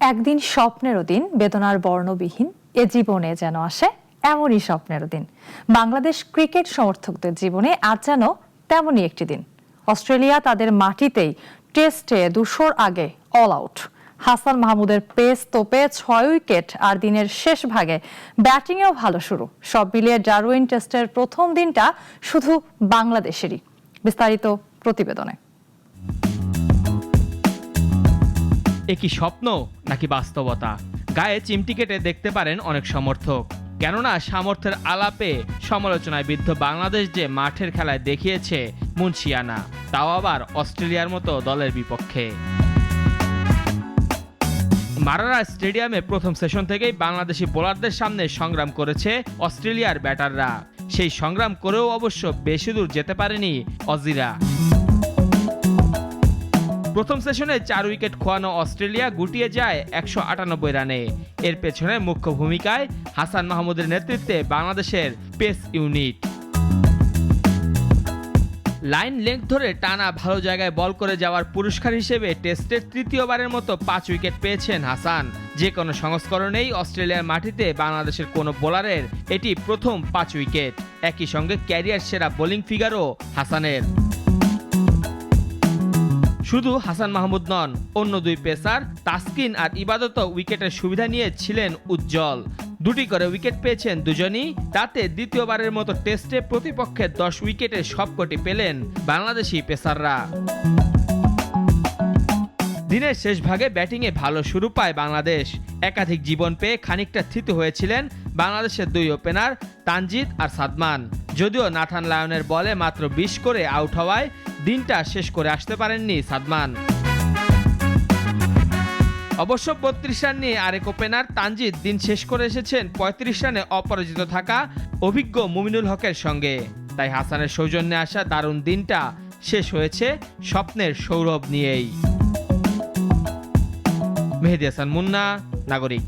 একদিন স্বপ্নেরও দিন, বেদনার বর্ণবিহীন এ জীবনে যেন আসে এমনই স্বপ্নেরও দিন। বাংলাদেশ ক্রিকেট সমর্থকদের জীবনে আজ যেন তেমনই একটি দিন। অস্ট্রেলিয়া তাদের মাটিতেই টেস্টে 200-র আগে অল আউট। হাসান মাহমুদের পেস তোপে 6 উইকেট, আর দিনের শেষ ভাগে ব্যাটিংয়েও ভালো শুরু। সব মিলিয়ে ডারউইন টেস্টের প্রথম দিনটা শুধু বাংলাদেশেরই। বিস্তারিত প্রতিবেদনে। একই স্বপ্ন নাকি বাস্তবতা, গায়ে চিমটি কেটে দেখতে পারেন অনেক সমর্থক। কেননা সামর্থ্যের আলাপে সমালোচনায় বিদ্ধ বাংলাদেশ যে মাঠের খেলায় দেখিয়েছে মুন্সিয়ানা, তাও আবার অস্ট্রেলিয়ার মতো দলের বিপক্ষে। মারারা স্টেডিয়ামে প্রথম সেশন থেকেই বাংলাদেশি বোলারদের সামনে সংগ্রাম করেছে অস্ট্রেলিয়ার ব্যাটাররা। সেই সংগ্রাম করেও অবশ্য বেশি দূর যেতে পারেনি অজিরা। প্রথম সেশনে 4 উইকেট খোয়ানো অস্ট্রেলিয়া গুটিয়ে যায় 198 রানে। এর পেছনে মুখ্য ভূমিকায় হাসান মাহমুদের নেতৃত্বে বাংলাদেশের পেস ইউনিট। লাইন লেংথ ধরে টানা ভালো জায়গায় বল করে যাওয়ার পুরস্কার হিসেবে টেস্টের তৃতীয়বারের মতো 5 উইকেট পেয়েছেন হাসান। যে কোনো সংস্করণেই অস্ট্রেলিয়ার মাটিতে বাংলাদেশের কোনো বোলারের এটি প্রথম 5 উইকেট। একই সঙ্গে ক্যারিয়ার সেরা বোলিং ফিগারও হাসানের। শুধু হাসান মাহমুদ নন, অন্য দুই পেসার তাসকিন আর ইবাদত উইকেটের সুবিধা নিয়ে ছিলেন উজ্জ্বল। 2টি করে উইকেট পেয়েছেন দুজনই। তাতে দ্বিতীয়বারের মতো টেস্টে প্রতিপক্ষের 10 উইকেটে সবকটি পেলেন বাংলাদেশি পেসাররা। দিনের শেষ ভাগে ব্যাটিংয়ে ভালো শুরু পায় বাংলাদেশ। একাধিক জীবন পেয়ে খানিকটা থিত হয়েছিলেন বাংলাদেশের দুই ওপেনার তানজিদ আর সাদমান। যদিও নাথান লায়নের বলে মাত্র 20 করে আউট হওয়ায় দিনটা শেষ করে আসতে পারেননি সাদমান। অবশ্য 32 রান নিয়ে আরেক ওপেনার তানজিদ দিন শেষ করে এসেছেন 35 রানে অপরাজিত থাকা অভিজ্ঞ মুমিনুল হকের সঙ্গে। তাই হাসানের সৌজন্যে আসা দারুণ দিনটা শেষ হয়েছে স্বপ্নের সৌরভ নিয়েই। মেহেদী হাসান মুন্না, নাগরিক।